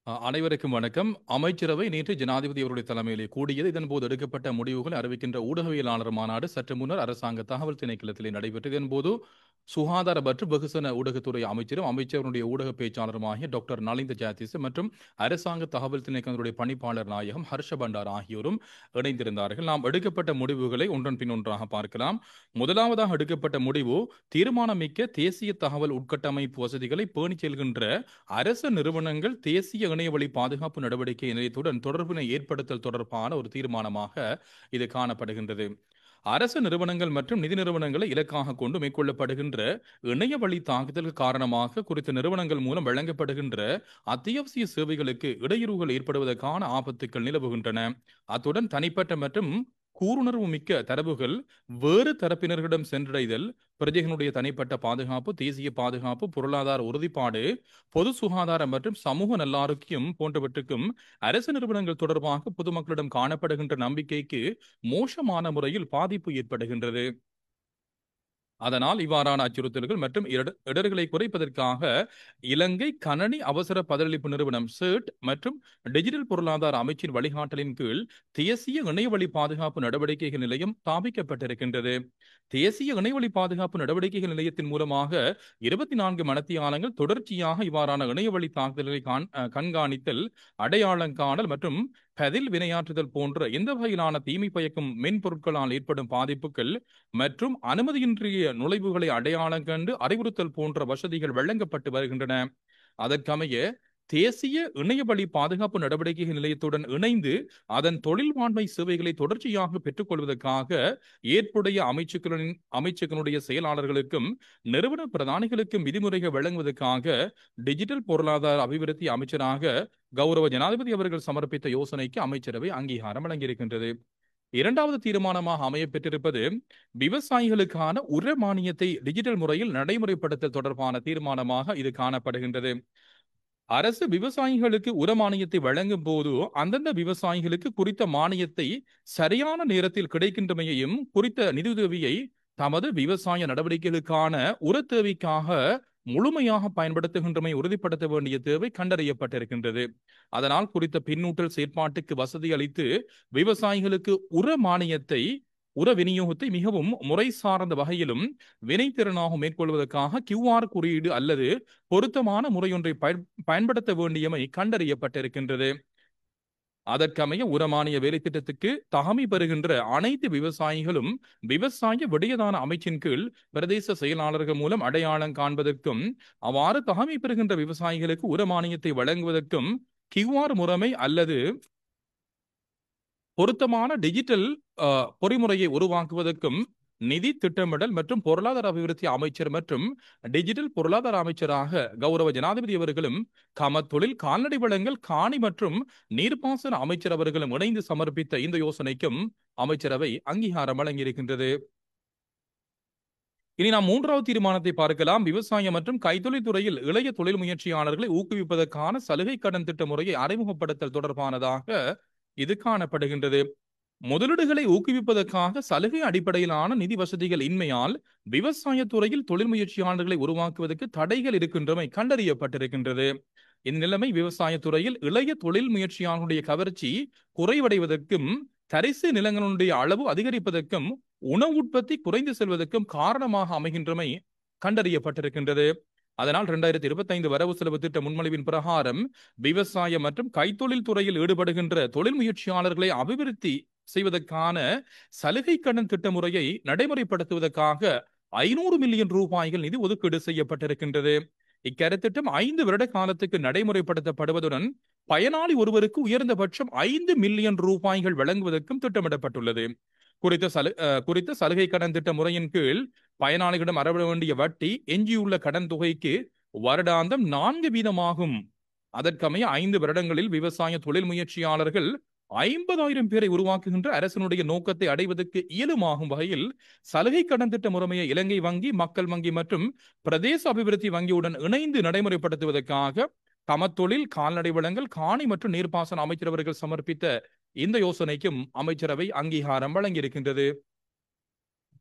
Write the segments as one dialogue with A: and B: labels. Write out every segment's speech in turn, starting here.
A: அனைவருக்கும் வணக்கம். அமைச்சரவை நேற்று ஜனாதிபதி அவருடைய தலைமையிலே கூடியது. இதன்போது எடுக்கப்பட்ட முடிவுகளை அறிவிக்கின்ற ஊடகவியலாளர் மாநாடு சற்று முன்னர் அரசாங்க தகவல் திணைக்களத்திலே நடைபெற்றது. இதன்போது சுகாதார மற்றும் வெகுசன ஊடகத்துறை அமைச்சரும் அமைச்சருடைய ஊடக பேச்சாளருமாகிய டாக்டர் நலிந்த ஜாத்திஸ் மற்றும் அரசாங்க தகவல் திணைக்களத்துடைய பணிப்பாளர் நாயகம் ஹர்ஷ பண்டார் ஆகியோரும் இணைந்திருந்தார்கள். நாம் எடுக்கப்பட்ட முடிவுகளை ஒன்றன் பின் ஒன்றாக பார்க்கலாம். முதலாவதாக எடுக்கப்பட்ட முடிவு தீர்மானமிக்க தேசிய தகவல் உட்கட்டமைப்பு வசதிகளை பேணிச் செல்கின்ற அரச நிறுவனங்கள் தேசிய இணையவழி பாதுகாப்பு நடவடிக்கை நிலையத்துடன் தொடர்பினை ஏற்படுத்தல் தொடர்பான ஒரு தீர்மானமாக இது காணப்படுகின்றது. அரசு நிறுவனங்கள் மற்றும் நிதி நிறுவனங்களை இலக்காக கொண்டு மேற்கொள்ளப்படுகின்ற இணையவழி தாக்குதலுக்கு காரணமாக குறித்த நிறுவனங்கள் மூலம் வழங்கப்படுகின்ற அத்தியாவசிய சேவைகளுக்கு இடையூறுகள் ஏற்படுவதற்கான ஆபத்துக்கள் நிலவுகின்றன. அத்துடன் தனிப்பட்ட மற்றும் கூருணர்வு மிக்க தரவுகள் வேறு தரப்பினர்களிடம் சென்றடைதல், பிரஜைகளுடைய தனிப்பட்ட பாதுகாப்பு, தேசிய பாதுகாப்பு, பொருளாதார உறுதிப்பாடு, பொது சுகாதாரம் மற்றும் சமூக நல்லாரோக்கியம் போன்றவற்றுக்கும் அரசு நிறுவனங்கள் தொடர்பாக பொதுமக்களிடம் காணப்படுகின்ற நம்பிக்கைக்கு மோசமான முறையில் பாதிப்பு ஏற்படுகின்றது. அதனால் இவ்வாறான அச்சுறுத்தல்கள் மற்றும் இடர்களை குறைப்பதற்காக இலங்கை கணனி அவசர பதிலளிப்பு நிறுவனம் CERT மற்றும் டிஜிட்டல் பொருளாதார அமைச்சின் வழிகாட்டலின் கீழ் தேசிய இணையவழி பாதுகாப்பு நடவடிக்கைகள் நிலையம் ஸ்தாபிக்கப்பட்டிருக்கின்றது. தேசிய இணையவழி பாதுகாப்பு நடவடிக்கைகள் நிலையத்தின் மூலமாக 24 மணித்தியாலங்கள் தொடர்ச்சியாக இவ்வாறான இணையவழி தாக்குதல்களை கண்காணித்தல், அடையாளம் காணல் மற்றும் பதில் வினையாற்றுதல் போன்ற எந்த வகையிலான தீமை பயக்கும் மென்பொருட்களால் ஏற்படும் பாதிப்புகள் மற்றும் அனுமதியின்றிய நுழைவுகளை அடையாளம் கண்டு அறிவுறுத்தல் போன்ற வசதிகள் வழங்கப்பட்டு வருகின்றன. அதற்கமைய தேசிய இணையவழி பாதுகாப்பு நடவடிக்கைகள் நிலையத்துடன் இணைந்து அதன் தொழில்வாண்மை சேவைகளை தொடர்ச்சியாக பெற்றுக்கொள்வதற்காக ஏற்புடைய அமைச்சுக்களுடைய செயலாளர்களுக்கும் நிறுவன பிரதானிகளுக்கும் விதிமுறைகள் வழங்குவதற்காக டிஜிட்டல் பொருளாதார அபிவிருத்தி அமைச்சராக கௌரவ ஜனாதிபதி அவர்கள் சமர்ப்பித்த யோசனைக்கு அமைச்சரவை அங்கீகாரம் வழங்கியிருக்கின்றது. இரண்டாவது தீர்மானமாக அமையப்பெற்றிருப்பது விவசாயிகளுக்கான உர மானியத்தை டிஜிட்டல் முறையில் நடைமுறைப்படுத்தல் தொடர்பான தீர்மானமாக இது காணப்படுகின்றது. அரசு விவசாயிகளுக்கு உர மானியத்தை வழங்கும் போது அந்தந்த விவசாயிகளுக்கு குறித்த மானியத்தை சரியான நேரத்தில் கிடைக்கின்றமையையும் குறித்த நிதியுதவியை தமது விவசாய நடவடிக்கைகளுக்கான உர தேவைக்காக முழுமையாக பயன்படுத்துகின்றமை உறுதிப்படுத்த வேண்டிய தேவை கண்டறியப்பட்டிருக்கின்றது. அதனால் குறித்த பின்னூட்டல் செயற்பாட்டுக்கு வசதி அளித்து விவசாயிகளுக்கு உர மானியத்தை உர விநியோகத்தை மிகவும் முறை சார்ந்த வகையிலும் வினைத்திறனாக மேற்கொள்வதற்காக QR குறியீடு அல்லது பொருத்தமான முறையொன்றை பயன்படுத்த வேண்டியமை கண்டறியப்பட்டிருக்கின்றது. அதற்கமைய உரமானிய வேலை திட்டத்துக்கு தகமை பெறுகின்ற அனைத்து விவசாயிகளும் விவசாய விடயதான அமைச்சின் கீழ் பிரதேச செயலாளர்கள் மூலம் அடையாளம் காண்பதற்கும் அவ்வாறு தகமை பெறுகின்ற விவசாயிகளுக்கு உரமானியத்தை வழங்குவதற்கும் QR முறைமை அல்லது பொருத்தமான டிஜிட்டல் பொறிமுறையை உருவாக்குவதற்கும் நிதி திட்டமிடல் மற்றும் பொருளாதார அபிவிருத்தி அமைச்சர் மற்றும் டிஜிட்டல் பொருளாதார அமைச்சராக கௌரவ ஜனாதிபதி அவர்களும் தொழில், கால்நடை வளங்கள், காணி மற்றும் நீர்ப்பாசன அமைச்சர் அவர்களும் இணைந்து சமர்ப்பித்த இந்த யோசனைக்கும் அமைச்சரவை அங்கீகாரம் வழங்கியிருக்கின்றது. இனி நாம் மூன்றாவது தீர்மானத்தை பார்க்கலாம். விவசாயம் மற்றும் கைத்தொழில் துறையில் இளைய தொழில் முயற்சியாளர்களை ஊக்குவிப்பதற்கான சலுகை கடன் திட்ட முறையை அறிமுகப்படுத்தல் தொடர்பானதாக இது காணப்படுகின்றது. முதலீடுகளை ஊக்குவிப்பதற்காக சலுகை அடிப்படையிலான நிதி வசதிகள் இன்மையால் விவசாய துறையில் தொழில் முயற்சியாளர்களை உருவாக்குவதற்கு தடைகள் இருக்கின்றமை கண்டறியப்பட்டிருக்கின்றது. இந்நிலைமை விவசாய துறையில் இளைய தொழில் முயற்சியாளர்களுடைய கவர்ச்சி குறைவடைவதற்கும் தரிசு நிலங்களுடைய அளவு அதிகரிப்பதற்கும் உணவு உற்பத்தி குறைந்து செல்வதற்கும் காரணமாக அமைகின்றமை கண்டறியப்பட்டிருக்கின்றது. அதனால் 2025 வரவு செலவு திட்ட முன்மொழிவின் பிரகாரம் விவசாயம் மற்றும் கைத்தொழில் துறையில் ஈடுபடுகின்ற தொழில் முயற்சியாளர்களை அபிவிருத்தி செய்வதற்கான சலுகை கடன் திட்ட முறையை நடைமுறைப்படுத்துவதற்காக 500 மில்லியன் ரூபாய்கள் நிதி ஒதுக்கீடு செய்யப்பட்டிருக்கின்றது. இக்கருத்திட்டம் 5 வருட காலத்துக்கு நடைமுறைப்படுத்தப்படுவதுடன் பயனாளி ஒருவருக்கு உயர்ந்தபட்சம் 5 மில்லியன் ரூபாய்கள் வழங்குவதற்கும் திட்டமிடப்பட்டுள்ளது. குறித்த சலுகை கடன் திட்ட முறையின் கீழ் பயனாளிகளிடம் அறவிட வேண்டிய வட்டி எஞ்சியுள்ள கடன் தொகைக்கு வருடாந்தம் 4% அதற்கமைய 5 வருடங்களில் விவசாய தொழில் முயற்சியாளர்கள் 50,000 பேரை உருவாக்குகின்ற அரசினுடைய நோக்கத்தை அடைவதற்கு இயலுமாகும் வகையில் சலுகை கடன் திட்ட முறைமையை இலங்கை வங்கி, மக்கள் வங்கி மற்றும் பிரதேச அபிவிருத்தி வங்கியுடன் இணைந்து நடைமுறைப்படுத்துவதற்காக தொழில், கால்நடை வளங்கள், காணி மற்றும் நீர்ப்பாசன அமைச்சர் அவர்கள் சமர்ப்பித்த இந்த யோசனைக்கும் அமைச்சரவை அங்கீகாரம் வழங்கியிருக்கின்றது.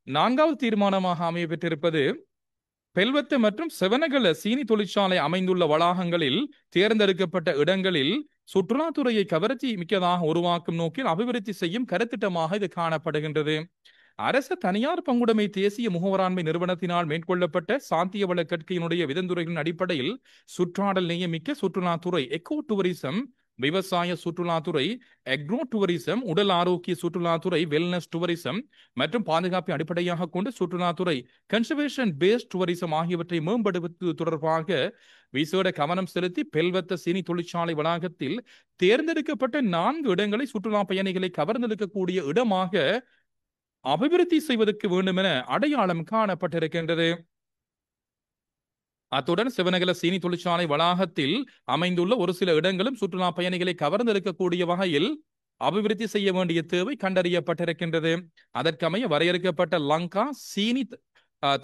A: நான்காவது தீர்மானமாக அமைய பெற்றிருப்பது பெல்வத்த மற்றும் செவனகல சீனி தொழிற்சாலை அமைந்துள்ள வளாகங்களில் தேர்ந்தெடுக்கப்பட்ட இடங்களில் சுற்றுலாத்துறையை கவர்ச்சி மிக்கதாக உருவாக்கும் நோக்கில் அபிவிருத்தி செய்யும் கருத்திட்டமாக இது காணப்படுகின்றது. அரசு தனியார் பங்குடைமை தேசிய முகவராண்மை நிறுவனத்தினால் மேற்கொள்ளப்பட்ட சாத்தியவள கற்கையினுடைய விதந்துரைகளின் அடிப்படையில் சுற்றாடல் நியமிக்க சுற்றுலாத்துறை எக்கோ டூரிசம், விவசாய சுற்றுலாத்துறை எக்ரோ டூரிசம், உடல் ஆரோக்கிய சுற்றுலாத்துறை வெல்னஸ் டூரிசம் மற்றும் பாதுகாப்பை அடிப்படையாக கொண்டு சுற்றுலாத்துறை கன்சர்வேஷன் பேஸ்ட் டூரிசம் ஆகியவற்றை மேம்படுத்துவது தொடர்பாக விசேட கவனம் செலுத்தி பெல்வத்த சீனி தொழிற்சாலை வளாகத்தில் தேர்ந்தெடுக்கப்பட்ட 4 இடங்களை சுற்றுலா பயணிகளை கவர்ந்தெடுக்கக்கூடிய இடமாக அபிவிருத்தி செய்வதற்கு வேண்டும் என அடையாளம் காணப்பட்டிருக்கின்றது. அத்துடன் சிவனகல சீனி தொழிற்சாலை வளாகத்தில் அமைந்துள்ள ஒரு சில இடங்களும் சுற்றுலா பயணிகளை கவர்ந்தெடுக்கக்கூடிய வகையில் அபிவிருத்தி செய்ய வேண்டிய தேவை கண்டறியப்பட்டிருக்கின்றது. அதற்கமைய வரையறுக்கப்பட்ட லங்கா சீனி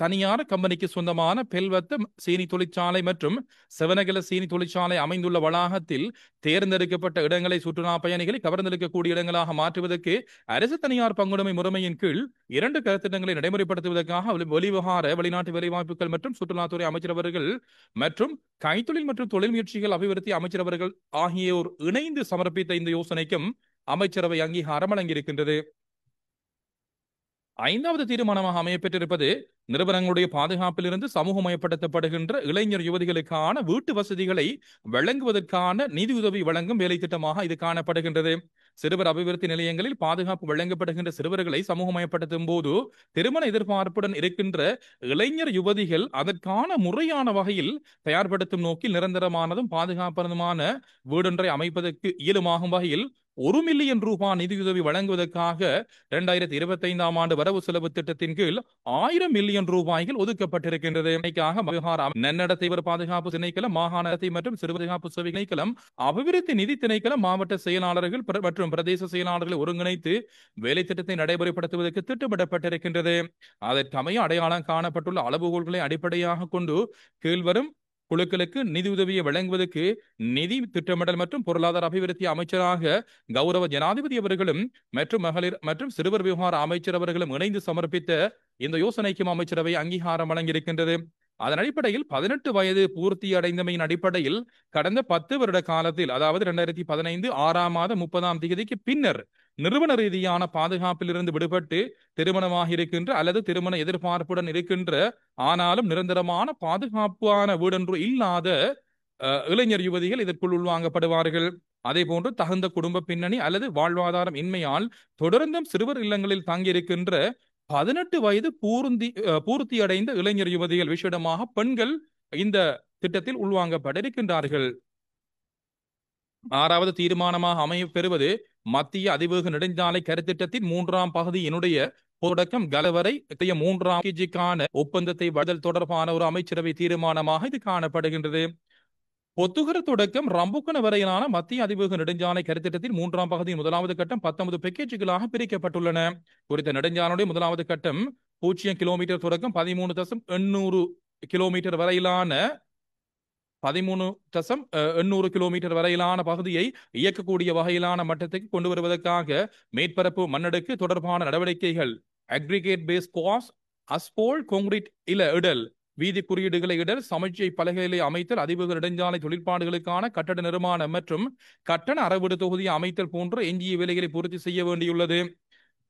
A: தனியார் கம்பெனிக்கு சொந்தமான பெல்வத்த சீனி தொழிற்சாலை மற்றும் செவனகல சீனி தொழிற்சாலை அமைந்துள்ள வளாகத்தில் தேர்ந்தெடுக்கப்பட்ட இடங்களை சுற்றுலா பயணிகளை கவர்ந்தெடுக்கக்கூடிய இடங்களாக மாற்றுவதற்கு அரசு தனியார் பங்குடைமை முறைமையின் கீழ் 2 கருத்திட்டங்களை நடைமுறைப்படுத்துவதற்காக வெளிவிவகார, வெளிநாட்டு வேலைவாய்ப்புகள் மற்றும் சுற்றுலாத்துறை அமைச்சரவர்கள் மற்றும் கைத்தொழில் மற்றும் தொழில் முயற்சிகள் அபிவிருத்தி அமைச்சரவர்கள் ஆகியோர் இணைந்து சமர்ப்பித்த இந்த யோசனைக்கும் அமைச்சரவை அங்கீகாரம் வழங்கியிருக்கின்றது. 5வது தீர்மானமாக அமையப்பெற்றிருப்பது நிறுவனங்களுடைய பாதுகாப்பிலிருந்து சமூகமயப்படுத்தப்படுகின்ற இளைஞர் யுவதிகளுக்கான வீட்டு வசதிகளை வழங்குவதற்கான நிதியுதவி வழங்கும் வேலை திட்டமாக இது காணப்படுகின்றது. சிறுவர் அபிவிருத்தி நிலையங்களில் பாதுகாப்பு வழங்கப்படுகின்ற சிறுவர்களை சமூகமயப்படுத்தும் போது திருமண எதிர்பார்ப்புடன் இருக்கின்ற இளைஞர் யுவதிகள் அதற்கான முறையான வகையில் தயார்படுத்தும் நோக்கில் நிரந்தரமானதும் பாதுகாப்பானதுமான வீடொன்றை அமைப்பதற்கு இயலுமாகும் வகையில் 1 மில்லியன் ரூபாய் நிதியுதவி வழங்குவதற்காக 2025ஆம் ஆண்டு வரவு செலவு திட்டத்தின் கீழ் 1000 மில்லியன் ரூபாய்கள் ஒதுக்கப்பட்டிருக்கின்றது. நன்னடத்தை பாதுகாப்பு திணைக்களம், மாகாண மற்றும் சிறு பாதுகாப்பு சேவை திணைக்களம், அபிவிருத்தி நிதி திணைக்களம், மாவட்ட செயலாளர்கள் மற்றும் பிரதேச செயலாளர்களை ஒருங்கிணைத்து வேலை திட்டத்தை நடைமுறைப்படுத்துவதற்கு திட்டமிடப்பட்டிருக்கின்றது. அதற்கமைய அடையாளம் காணப்பட்டுள்ள அளவுகோல்களை அடிப்படையாக கொண்டு கீழ்வரும் குழுக்களுக்கு நிதியுதவியை வழங்குவதற்கு நிதி திட்டமிடல் மற்றும் பொருளாதார அபிவிருத்தி அமைச்சராக கௌரவ ஜனாதிபதி அவர்களும் மற்றும் மகளிர் மற்றும் சிறுவர் விவகார அமைச்சர் அவர்களும் இணைந்து சமர்ப்பித்த இந்த யோசனைக்கும் அமைச்சரவை அங்கீகாரம் வழங்கியிருக்கின்றது. அதன் அடிப்படையில் 18 வயது பூர்த்தி அடைந்தமையின் அடிப்படையில் கடந்த 10 வருட காலத்தில், அதாவது 2015 6ஆம் மாதம் 30ஆம் தேதிக்கு பின்னர் நிறுவன ரீதியான பாதுகாப்பில் இருந்து விடுபட்டு திருமணமாக இருக்கின்ற அல்லது திருமண எதிர்பார்ப்புடன் இருக்கின்ற ஆனாலும் நிரந்தரமான பாதுகாப்பான வீடொன்று இல்லாத இளைஞர் யுவதிகள் இதற்குள் உள்வாங்கப்படுவார்கள். அதே போன்று தகுந்த குடும்ப பின்னணி அல்லது வாழ்வாதாரம் இன்மையால் தொடர்ந்தும் சிறுவர் இல்லங்களில் தங்கியிருக்கின்ற 18 வயது பூர்த்தி அடைந்த இளைஞர் யுவதிகள், விசேடமாக பெண்கள் இந்த திட்டத்தில் உள்வாங்கப்பட இருக்கின்றார்கள். 6வது தீர்மானமாக அமையப்பெறுவது மத்திய அதிவேக நெடுஞ்சாலை கருத்திட்டத்தின் 3ஆம் பகுதியினுடைய தொடக்கம் கலவரை 3ஆம் கேஜிக்கான ஒப்பந்தத்தை வழங்குதல் தொடர்பான ஒரு அமைச்சரவை தீர்மானமாக இது காணப்படுகின்றது. பொத்துகர தொடக்கம் ரம்புக்கன வரையிலான மத்திய அதிவேக நெடுஞ்சாலை கருத்திட்டத்தின் 3ஆம் பகுதியின் 1வது கட்டம் 19 பேக்கேஜுகளாக பிரிக்கப்பட்டுள்ளன. குறித்த நெடுஞ்சாலையுடைய 1வது கட்டம் 0 கிலோமீட்டர் தொடக்கம் 13.800 கிலோமீட்டர் வரையிலான 13.800 கிலோமீட்டர் வரையிலான பகுதியை இயக்கக்கூடிய வகையிலான மட்டத்துக்கு கொண்டு வருவதற்காக மேற்பரப்பு மண்ணடுக்கு தொடர்பான நடவடிக்கைகள், அக்ரிகேட் பேஸ் காஸ், அஸ்போல் கான்கிரீட் இடல், வீதி குறியீடுகளை இடல், சமச்சை பலகைகளை அமைத்தல், அதிவேக நெடுஞ்சாலை தொழிற்பாடுகளுக்கான கட்டட நிர்மாணம் மற்றும் கட்டண அறவீடு தொகுதியை அமைத்தல் போன்ற எஞ்சிய வேலைகளை பூர்த்தி செய்ய வேண்டியுள்ளது.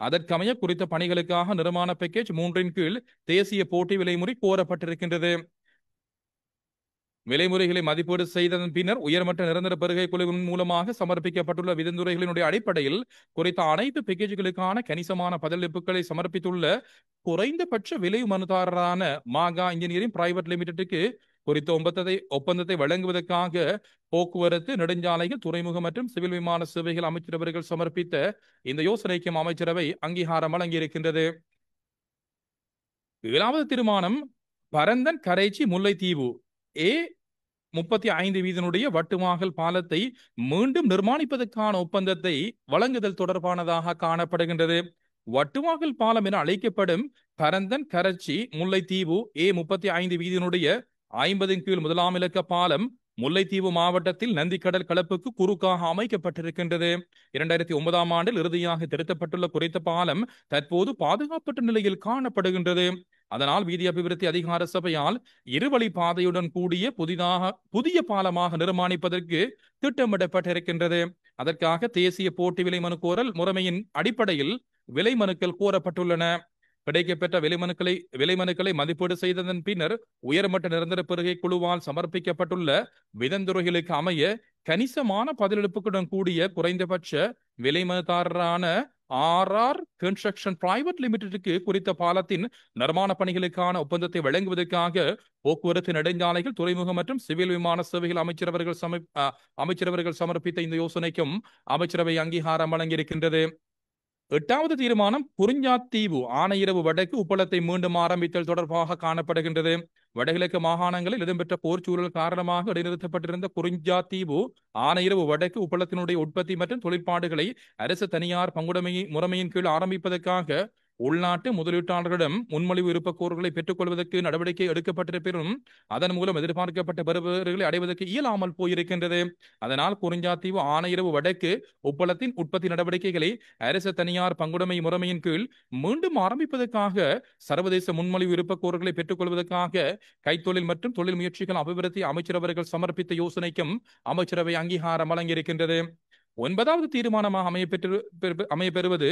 A: அதற்கமைய குறித்த பணிகளுக்காக நிர்மாண பேக்கேஜ் 3இன் கீழ் தேசிய போட்டி விலைமுறை கோரப்பட்டிருக்கின்றது. விலைமுறைகளை மதிப்பீடு செய்ததன் பின்னர் உயர்மட்ட நிரந்தர பெறுகை குழுவின் மூலமாக சமர்ப்பிக்கப்பட்டுள்ள விதிமுறைகளினுடைய அடிப்படையில் குறித்த அனைத்து பேக்கேஜுகளுக்கான கணிசமான பதிலளிப்புகளை சமர்ப்பித்துள்ள குறைந்தபட்ச விலை மனுதாரரான மாகா இன்ஜினியரிங் பிரைவேட் லிமிடெட்டுக்கு குறித்த ஒப்பந்தத்தை வழங்குவதற்காக போக்குவரத்து, நெடுஞ்சாலைகள், துறைமுகம் மற்றும் சிவில் விமான சேவைகள் அமைச்சரவர்கள் சமர்ப்பித்த இந்த யோசனைக்கும் அமைச்சரவை அங்கீகாரம் வழங்கியிருக்கின்றது. 7வது தீர்மானம் பரந்தன் கரைச்சி முல்லைத்தீவு A35 வீதியினுடைய வட்டுவாகல் பாலத்தை மீண்டும் நிர்மாணிப்பதற்கான ஒப்பந்தத்தை வழங்குதல் தொடர்பானதாக காணப்படுகின்றது. வட்டுவாகல் பாலம் என அழைக்கப்படும் பரந்தன் கரைச்சி முல்லைத்தீவு A35 வீதியினுடைய 50 கீழ் 1ஆம் இலக்க பாலம் முல்லைத்தீவு மாவட்டத்தில் நந்திக்கடல் கலப்புக்கு குறுக்காக அமைக்கப்பட்டிருக்கின்றது. 2009ஆம் ஆண்டில் இறுதியாக திருத்தப்பட்டுள்ள குறித்த பாலம் தற்போது பாதுகாப்பற்ற நிலையில் காணப்படுகின்றது. அதனால் வீதி அபிவிருத்தி அதிகார சபையால் இருவழி பாதையுடன் கூடிய புதிய பாலமாக நிர்மாணிப்பதற்கு திட்டமிடப்பட்டிருக்கின்றது. அதற்காக தேசிய போட்டி விலை மனு கோரல் முறைமையின் அடிப்படையில் விலை மனுக்கள் கோரப்பட்டுள்ளன. கிடைக்கப்பெற்ற விலை மனுக்களை மதிப்பீடு செய்ததன் பின்னர் உயர்மட்ட நிரந்தர பெறுகை குழுவால் சமர்ப்பிக்கப்பட்டுள்ள விதந்துரைகளுக்கு அமைய கணிசமான பதிலளிப்புகளுடன் கூடிய குறைந்தபட்ச விலை மனுதாரரான RR கன்ஸ்ட்ரக்ஷன் பிரைவேட் லிமிடெடுக்கு குறித்த பாலத்தின் நிர்மாண பணிகளுக்கான ஒப்பந்தத்தை வழங்குவதற்காக போக்குவரத்து நெடுஞ்சாலைகள், துறைமுகம் மற்றும் சிவில் விமான சேவைகள் அமைச்சரவர்கள் சமர்ப்பித்த இந்த யோசனைக்கும் அமைச்சரவை அங்கீகாரம் வழங்கியிருக்கின்றது. 8வது தீர்மானம் குறிஞ்சாத்தீவு ஆனையிறவு வடக்கு உப்பளத்தை மீண்டும் ஆரம்பித்தல் தொடர்பாக காணப்படுகின்றது. வடகிழக்கு மாகாணங்களில் இடம்பெற்ற போர்ச்சூழல் காரணமாக இடைநிறுத்தப்பட்டிருந்த குறிஞ்சாத்தீவு ஆனையிறவு வடக்கு உப்பளத்தினுடைய உற்பத்தி மற்றும் தொழிற்பாடுகளை அரசு தனியார் பங்குடைமை முறைமையின் கீழ் ஆரம்பிப்பதற்காக உள்நாட்டு முதலீட்டாளர்களிடம் முன்மொழிவு விருப்பக்கோர்களை பெற்றுக் கொள்வதற்கு நடவடிக்கை எடுக்கப்பட்டிருப்பினும் அதன் மூலம் எதிர்பார்க்கப்பட்ட பெறுபேறுகளை அடைவதற்கு இயலாமல் போயிருக்கின்றது. அதனால் குறிஞ்சாத்தீவு ஆனையிறவு வடக்கு உப்பளத்தின் உற்பத்தி நடவடிக்கைகளை அரசு தனியார் பங்குடைமை முறைமையின் கீழ் மீண்டும் ஆரம்பிப்பதற்காக சர்வதேச முன்மொழிவு விருப்பக்கோர்களை பெற்றுக் கொள்வதற்காக கைத்தொழில் மற்றும் தொழில் முயற்சிகள் அபிவிருத்தி அமைச்சரவர்கள் சமர்ப்பித்த யோசனைக்கும் அமைச்சரவை அங்கீகாரம் வழங்கியிருக்கின்றது. 9வது தீர்மானமாக அமையப்பெறுவது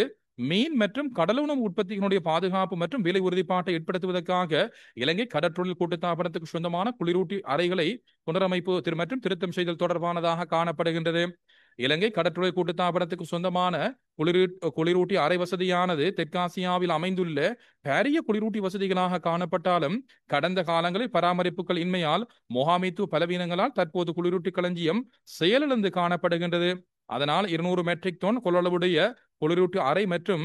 A: மீன் மற்றும் கடலுணவு உற்பத்தியினுடைய பாதுகாப்பு மற்றும் விலை உறுதிப்பாட்டை ஏற்படுத்துவதற்காக இலங்கை கடற்றொழில் கூட்டுத்தாபனத்துக்கு சொந்தமான குளிரூட்டி அறைகளை புனரமைப்பு மற்றும் திருத்தம் செய்தல் தொடர்பானதாக காணப்படுகின்றது. இலங்கை கடற்றொழில் கூட்டுத்தாபனத்துக்கு சொந்தமான குளிரூட்டி அறை வசதியானது தெற்காசியாவில் அமைந்துள்ள பாரிய குளிரூட்டி வசதிகளாக காணப்பட்டாலும் கடந்த காலங்களில் பராமரிப்புகள் இன்மையால் முகாமைத்துவ பலவீனங்களால் தற்போது குளிரூட்டி களஞ்சியம் செயலிழந்து காணப்படுகின்றது. அதனால் 200 மெட்ரிக் டன் கொள்ளளவுடைய குளிரூட்டி அறை மற்றும்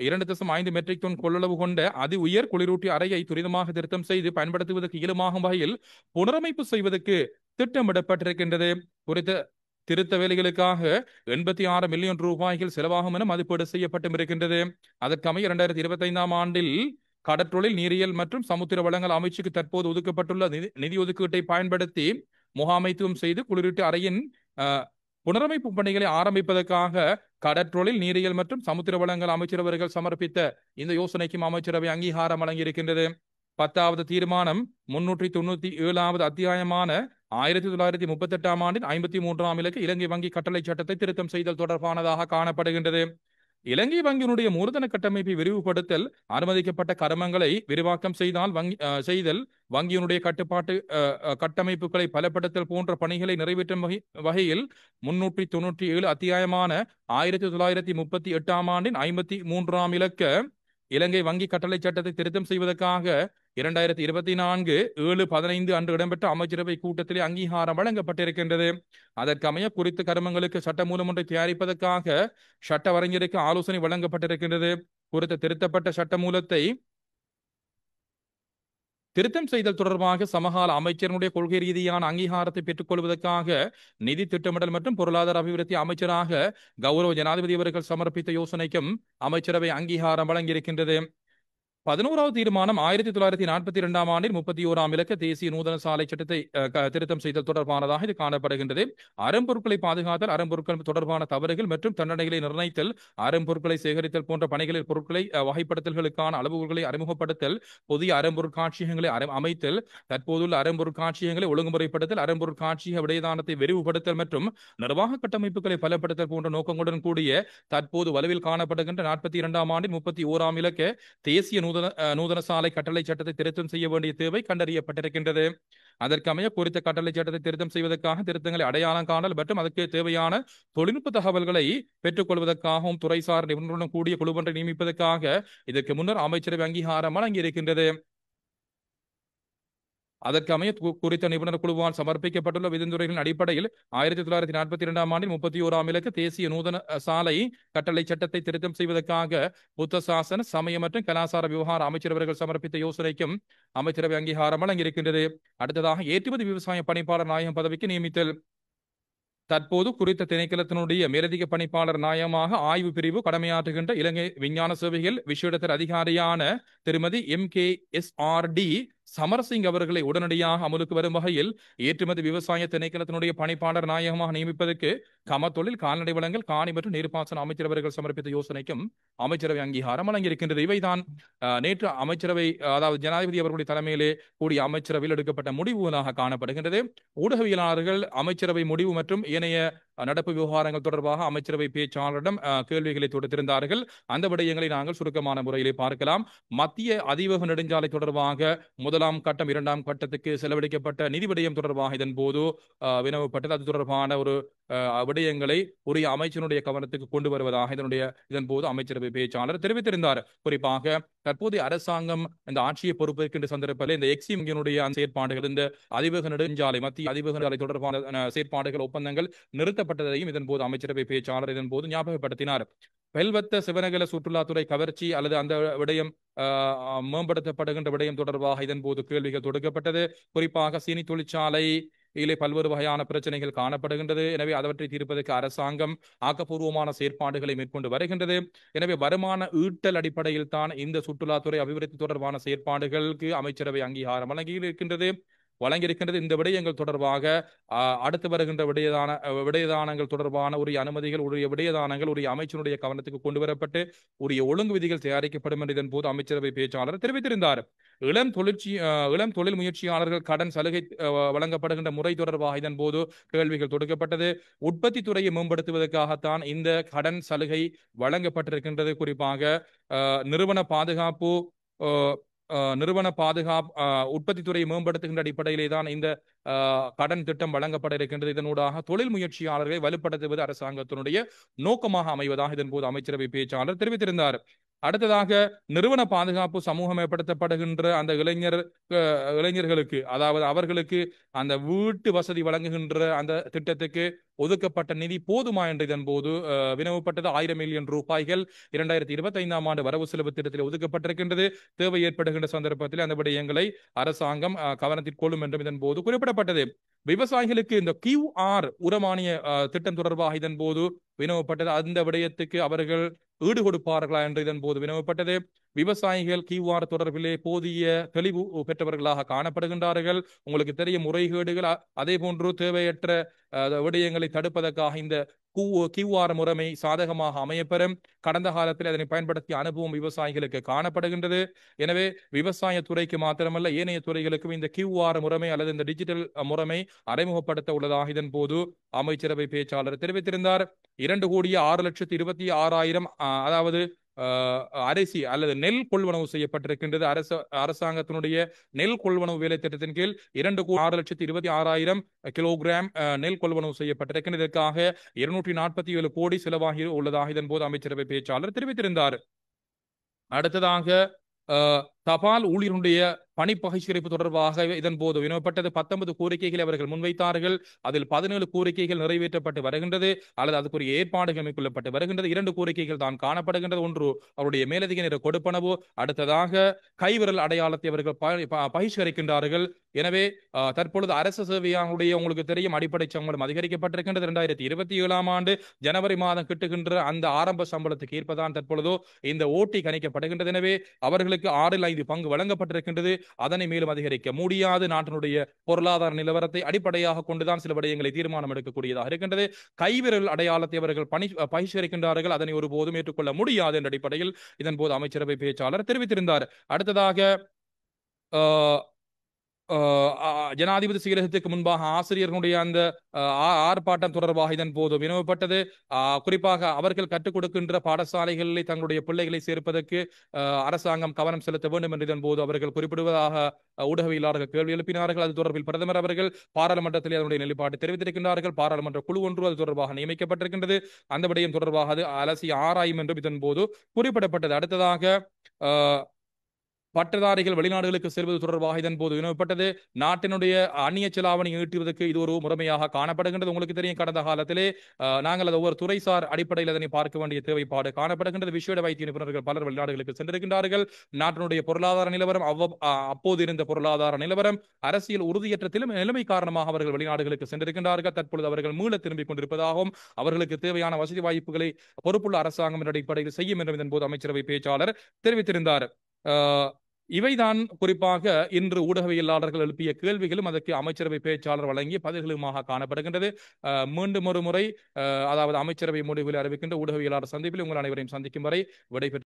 A: 2.5 மெட்ரிக் டன் கொள்ளளவு கொண்ட அதி உயர் குளிரூட்டி அறையை துரிதமாக திருத்தம் செய்து பயன்படுத்துவதற்கு இயலுமாகும் வகையில் புனரமைப்பு செய்வதற்கு திட்டமிடப்பட்டிருக்கின்றது. குறித்த திருத்த வேலைகளுக்காக 86 மில்லியன் ரூபாய்கள் செலவாகும் என மதிப்பீடு செய்யப்பட்டும் இருக்கின்றது. அதற்கமைய 2025ஆம் ஆண்டில் கடற்றொழில், நீரியல் மற்றும் சமுத்திர வளங்கள் அமைச்சுக்கு தற்போது ஒதுக்கப்பட்டுள்ள நிதி ஒதுக்கீட்டை பயன்படுத்தி முகாமைத்துவம் செய்து குளிரூட்டி அறையின் புனரமைப்பு பணிகளை ஆரம்பிப்பதற்காக கடற்றொழில், நீரியல் மற்றும் சமுத்திர வளங்கள் அமைச்சரவர்கள் சமர்ப்பித்த இந்த யோசனைக்கும் அமைச்சரவை அங்கீகாரம் வழங்கியிருக்கின்றது. 10வது தீர்மானம் 397வது அத்தியாயமான 1938ஆம் ஆண்டின் 53ஆம் இலக்கு இலங்கை வங்கி கட்டளை சட்டத்தை திருத்தம் செய்தல் தொடர்பானதாக காணப்படுகின்றது. இலங்கை வங்கியினுடைய மூலதன கட்டமைப்பை விரிவுபடுத்தல், அனுமதிக்கப்பட்ட கருமங்களை விரிவாக்கம் செய்தல், வங்கியினுடைய கட்டுப்பாட்டு கட்டமைப்புகளை பலப்படுத்தல் போன்ற பணிகளை நிறைவேற்றும் வகையில் 397 அத்தியாயமான 1938ஆம் ஆண்டின் 53ஆம் இலக்க இலங்கை வங்கி கட்டளை சட்டத்தை திருத்தம் செய்வதற்காக 2024 7/15 அன்று இடம்பெற்ற அமைச்சரவை கூட்டத்திலே அங்கீகாரம் வழங்கப்பட்டிருக்கின்றது. அதற்கமைய குறித்த கருமங்களுக்கு சட்டமூலம் ஒன்றை தயாரிப்பதற்காக சட்ட வரைஞருக்கு ஆலோசனை வழங்கப்பட்டிருக்கின்றது. குறித்த திருத்தப்பட்ட சட்டமூலத்தை திருத்தம் செய்தல் தொடர்பாக சமகால அமைச்சருடைய கொள்கை ரீதியான அங்கீகாரத்தை பெற்றுக் கொள்வதற்காக நிதி திட்டமிடல் மற்றும் பொருளாதார அபிவிருத்தி அமைச்சராக கௌரவ ஜனாதிபதி அவர்கள் சமர்ப்பித்த யோசனைக்கும் அமைச்சரவை அங்கீகாரம் வழங்கியிருக்கின்றது. 11வது தீர்மானம் 1942ஆம் ஆண்டில் 31ஆம் இலக்க தேசிய நூதன சாலை சட்டத்தை திருத்தம் செய்தல் தொடர்பானதாக இது காணப்படுகின்றது. அரும்பொருட்களை பாதுகாத்தல், அரும்பொருட்கள் தொடர்பான தவறுகள் மற்றும் தண்டனைகளை நிர்ணயித்தல், அரும்பொருட்களை சேகரித்தல் போன்ற பணிகளில் பொருட்களை வகைப்படுத்தல்களுக்கான அளவுகளை அறிமுகப்படுத்தல், புதிய அரும்பொருள் காட்சியகங்களை அமைத்தல், தற்போதுள்ள அரும்பொருள் காட்சியகங்களை ஒழுங்குமுறைப்படுத்தல், அரும்பொருள் காட்சியக விடயதானத்தை விரிவுபடுத்தல் மற்றும் நிர்வாக கட்டமைப்புகளை பலப்படுத்தல் போன்ற நோக்கங்களுடன் கூடிய தற்போது வலுவில் காணப்படுகின்ற 42ஆம் ஆண்டின் 31ஆம் இலக்க தேசிய நூதன சாலை கட்டளை சட்டத்தை திருத்தம் செய்ய வேண்டிய தேவை கண்டறியப்பட்டிருக்கின்றது. அதற்கமைய குறித்த கட்டளை சட்டத்தை திருத்தம் செய்வதற்காக திருத்தங்களை அடையாளம் காணல் மற்றும் அதற்கு தேவையான தொழில்நுட்ப தகவல்களை பெற்றுக் கொள்வதற்காகவும் துறைசார் நிபுணருடன் கூடிய குழுவொன்றை நியமிப்பதற்காக இதற்கு முன்னர் அமைச்சரவை அங்கீகாரம் வழங்கியிருக்கின்றது. அதற்கமைய குறித்த நிபுணர் குழுவால் சமர்ப்பிக்கப்பட்டுள்ள விதிமுறைகளின் அடிப்படையில் 1942ஆம் ஆண்டில் 31ஆம் இலக்கு தேசிய நூதன சாலை கட்டளை சட்டத்தை திருத்தம் செய்வதற்காக புத்த சாசன, சமய மற்றும் கலாசார விவகார அமைச்சரவர்கள் சமர்ப்பித்த யோசனைக்கும் அமைச்சரவை அங்கீகாரம் வழங்கியிருக்கின்றது. அடுத்ததாக ஏற்றுமதி விவசாய பணிப்பாளர் நாயகம் பதவிக்கு நியமித்தல். தற்போது குறித்த திணைக்களத்தினுடைய மேலதிக பணிப்பாளர் நாயகமாக ஆய்வு பிரிவு கடமையாற்றுகின்ற இலங்கை விஞ்ஞான சேவைகள் விசேடத்தர் அதிகாரியான திருமதி MKSRD சமரசிங் அவர்களை உடனடியாக அமலுக்கு வரும் வகையில் ஏற்றுமதி விவசாய திணைக்களத்தினுடைய பணிப்பாளர் நாயகமாக நியமிப்பதற்கு கமத்தொழில், கால்நடை வளங்கள், காணி மற்றும் நீர்ப்பாசன அமைச்சர் அவர்கள் சமர்ப்பித்த யோசனைக்கும் அமைச்சரவை அங்கீகாரம் வழங்கியிருக்கின்றது. இவைதான் நேற்று அமைச்சரவை, அதாவது ஜனாதிபதி அவர்களுடைய தலைமையிலே கூடிய அமைச்சரவையில் எடுக்கப்பட்ட முடிவுகளாக காணப்படுகின்றது. ஊடகவியலாளர்கள் அமைச்சரவை முடிவு மற்றும் ஏனைய நடப்பு விவகாரங்கள் தொடர்பாக அமைச்சரவை பேச்சாளரிடம் கேள்விகளை தொடுத்திருந்தார்கள். அந்த விடயங்களை நாங்கள் சுருக்கமான முறையிலே பார்க்கலாம். மத்திய அதிவேக நெடுஞ்சாலை தொடர்பாக முதலாம் கட்டம், இரண்டாம் கட்டத்துக்கு செலவழிக்கப்பட்ட நிதி விடயம் தொடர்பாக இதன் போது வினவப்பட்டது. அது தொடர்பான ஒரு விடயங்களை உரிய அமைச்சனுடைய கவனத்துக்கு கொண்டு வருவதாக இதன் போது அமைச்சரவை பேச்சாளர் தெரிவித்திருந்தார். குறிப்பாக தற்போதைய அரசாங்கம் இந்த ஆட்சியை பொறுப்பேற்கின்ற சந்தர்ப்பத்தில் இந்த எக்ஸிமினுடைய செயற்பாடுகள், இந்த அதிவேக நெடுஞ்சாலை, மத்திய அதிவேக நெடுஞ்சாலை தொடர்பான செயற்பாடுகள், ஒப்பந்தங்கள் நிறுத்தப்பட்டதையும் இதன் போது அமைச்சரவை பேச்சாளர் இதன் போது ஞாபகப்படுத்தினார். பெல்வத்த சிவனகல சுற்றுலாத்துறை கவர்ச்சி அல்லது அந்த விடயம் மேம்படுத்தப்படுகின்ற விடயம் தொடர்பாக இதன் போது கேள்விகள் தொடுக்கப்பட்டது. குறிப்பாக சீனி தொழிற்சாலை இதிலே பல்வேறு வகையான பிரச்சனைகள் காணப்படுகின்றது. எனவே அவற்றை தீர்ப்பதற்கு அரசாங்கம் ஆக்கப்பூர்வமான செயற்பாடுகளை மேற்கொண்டு வருகின்றது. எனவே வருமான ஈட்டல் அடிப்படையில் தான் இந்த சுற்றுலாத்துறை அபிவிருத்தி தொடர்பான செயற்பாடுகளுக்கு அமைச்சரவை அங்கீகாரம் வழங்கியிருக்கின்றது. இந்த விடயங்கள் தொடர்பாக அடுத்து வருகின்ற விடயதானங்கள் தொடர்பான உரிய அனுமதிகள், உரிய விடயதானங்கள் உரிய அமைச்சருடைய கவனத்துக்கு கொண்டு வரப்பட்டு உரிய ஒழுங்கு விதிகள் தயாரிக்கப்படும் என்று இதன் போது அமைச்சரவை பேச்சாளர் தெரிவித்திருந்தார். இளம் தொழில் முயற்சியாளர்கள் கடன் சலுகை வழங்கப்படுகின்ற முறை தொடர்பாக இதன் போது கேள்விகள் தொடுக்கப்பட்டது. உற்பத்தி துறையை மேம்படுத்துவதற்காகத்தான் இந்த கடன் சலுகை வழங்கப்பட்டிருக்கின்றது. குறிப்பாக நிறுவன பாதுகாப்பு உற்பத்தி துறையை மேம்படுத்துகின்ற அடிப்படையிலே தான் இந்த கடன் திட்டம் வழங்கப்பட இருக்கின்றது. இதனூடாக தொழில் முயற்சியாளர்களை வலுப்படுத்துவது அரசாங்கத்தினுடைய நோக்கமாக அமைவதாக இதன் போது அமைச்சரவை பேச்சாளர் தெரிவித்திருந்தார். அடுத்ததாக நிறுவன பாதுகாப்பு சமூகமயப்படுத்தப்படுகின்ற அந்த இளைஞர்களுக்கு, அதாவது அவர்களுக்கு அந்த வீட்டு வசதி வழங்குகின்ற அந்த திட்டத்துக்கு ஒதுக்கப்பட்ட நிதி போதுமா என்று இதன் போது வினவப்பட்டது. 1000 மில்லியன் ரூபாய்கள் 2025ஆம் ஆண்டு வரவு செலவு திட்டத்தில் ஒதுக்கப்பட்டிருக்கின்றது. தேவை ஏற்படுகின்ற சந்தர்ப்பத்தில் அந்த விடயங்களை அரசாங்கம் கவனத்தில் கொள்ளும் என்றும் இதன் போது குறிப்பிடப்பட்டது. விவசாயிகளுக்கு இந்த QR உரமானிய திட்டம் தொடர்பாக இதன் போது வினவப்பட்டது. அந்த விடயத்துக்கு அவர்கள் ஈடு கொடுப்பார்களா என்று இதன் போது வினவப்பட்டது. விவசாயிகள் QR தொடர்பிலே போதிய தெளிவு பெற்றவர்களாக காணப்படுகின்றார்கள். உங்களுக்கு தெரிய முறைகேடுகள், அதே போன்று தேவையற்ற விடயங்களை தடுப்பதற்காக இந்த QR முறைமை சாதகமாக அமையப்பெறும். கடந்த காலத்தில் அதனை பயன்படுத்திய அனுபவம் விவசாயிகளுக்கு காணப்படுகின்றது. எனவே விவசாய துறைக்கு மாத்திரமல்ல ஏனைய துறைகளுக்கும் இந்த QR முறைமை அல்லது இந்த டிஜிட்டல் முறைமை அறிமுகப்படுத்த உள்ளதாக இதன் போது அமைச்சரவை பேச்சாளர் தெரிவித்திருந்தார். 2,06,26,000 அதாவது அரிசி அல்லது நெல் கொள்வனவு செய்யப்பட்டிருக்கின்றது. அரசாங்கத்தினுடைய நெல் கொள்வனவு வேலை திட்டத்தின் கீழ் 2,06,26,000 கிலோகிராம் நெல் கொள்வனவு செய்யப்பட்டிருக்கின்றது. இதற்காக 247 கோடி செலவாகி உள்ளதாக இதன் போது அமைச்சரவை பேச்சாளர் தெரிவித்திருந்தார். அடுத்ததாக தபால் ஊழியர்களுடைய பணி பகிஷ்கரிப்பு தொடர்பாக இதன் போது வினவப்பட்டது. 19 கோரிக்கைகளை அவர்கள் முன்வைத்தார்கள். அதில் 17 கோரிக்கைகள் நிறைவேற்றப்பட்டு வருகின்றது அல்லது அதுக்குரிய ஏற்பாடுகள் மேற்கொள்ளப்பட்டு வருகின்றது. 2 கோரிக்கைகள் தான் காணப்படுகின்றது. ஒன்று அவருடைய மேலதிக நேர கொடுப்பனவு, அடுத்ததாக கைவிரல் அடையாளத்தை அவர்கள் பகிஷ்கரிக்கின்றார்கள். எனவே தற்பொழுது அரசு சேவையாளருடைய உங்களுக்கு தெரியும் அடிப்படை சம்பளம் அதிகரிக்கப்பட்டிருக்கின்றது. 2027ஆம் ஆண்டு ஜனவரி மாதம் கிட்டுகின்ற அந்த ஆரம்ப சம்பளத்துக்கு ஏற்பதான் தற்பொழுதோ இந்த ஓட்டி கணிக்கப்படுகின்றது. எனவே அவர்களுக்கு 6/5 பங்கு வழங்கப்பட்டிருக்கின்றது. அதனை மேலும் அதிகரிக்க முடியாது. நாட்டினுடைய பொருளாதார நிலவரத்தை அடிப்படையாக கொண்டுதான் சில விடயங்களை தீர்மானம் எடுக்கக்கூடியதாக இருக்கின்றது. கைவிரல் அடையாளத்தை அவர்கள் பகிஷ்கரிக்கின்றார்கள். அதனை ஒருபோதும் ஏற்றுக்கொள்ள முடியாது என்ற அடிப்படையில் இதன் போது அமைச்சரவை பேச்சாளர் தெரிவித்திருந்தார். அடுத்ததாக ஜனாதிபதி செயலகத்துக்கு முன்பாக ஆசிரியர்களுடைய அந்த ஆர்ப்பாட்டம் தொடர்பாக இதன் போது வினவப்பட்டது. குறிப்பாக அவர்கள் கற்றுக் கொடுக்கின்ற பாடசாலைகளில் தங்களுடைய பிள்ளைகளை சேர்ப்பதற்கு அரசாங்கம் கவனம் செலுத்த வேண்டும் என்று இதன் போது அவர்கள் குறிப்பிடுவதாக ஊடகவியலாளர்கள் கேள்வி எழுப்பினார்கள். அது தொடர்பில் பிரதமர் அவர்கள் பாராளுமன்றத்தில் அதனுடைய நிலைப்பாட்டை தெரிவித்திருக்கின்றார்கள். பாராளுமன்ற குழு ஒன்று அது தொடர்பாக நியமிக்கப்பட்டிருக்கின்றது. அந்த விடயம் தொடர்பாக அது அலசி ஆராயும் என்றும் இதன் போது குறிப்பிடப்பட்டது. அடுத்ததாக பட்டதாரிகள் வெளிநாடுகளுக்கு செல்வது தொடர்பாக இதன் போது வினவப்பட்டது. நாட்டினுடைய அந்நிய செலாவணி ஈட்டுவதற்கு இது ஒரு முறைமையாக காணப்படுகின்றது. உங்களுக்கு தெரியும் கடந்த காலத்திலே நாங்கள் அது ஒவ்வொரு துறைசார் அடிப்படையில் அதனை பார்க்க வேண்டிய தேவைப்பாடு காணப்படுகின்றது. விசேட வைத்திய நிபுணர்கள் பலர் வெளிநாடுகளுக்கு சென்றிருக்கின்றார்கள். நாட்டினுடைய பொருளாதார நிலவரம், அப்போது இருந்த பொருளாதார நிலவரம், அரசியல் உறுதியற்ற நிலைமை காரணமாக அவர்கள் வெளிநாடுகளுக்கு சென்றிருக்கின்றார்கள். தற்பொழுது அவர்கள் மீள திரும்பிக் கொண்டிருப்பதாகவும் அவர்களுக்கு தேவையான வசதி வாய்ப்புகளை பொறுப்புள்ள அரசாங்கம் அடிப்படையில் செய்யும் என்றும் இதன் போது அமைச்சரவை பேச்சாளர் தெரிவித்திருந்தார். இவைதான் குறிப்பாக இன்று ஊடகவியலாளர்கள் எழுப்பிய கேள்விகளும் அதற்கு அமைச்சரவை பேச்சாளர் வழங்கிய பதில்களுமாக காணப்படுகின்றது. மீண்டும் ஒரு முறை அதாவது அமைச்சரவை முடிவுகளை அறிவிக்கின்ற ஊடகவியலாளர் சந்திப்பில் உங்கள் அனைவரையும் சந்திக்கும் வரை விடைபெற்று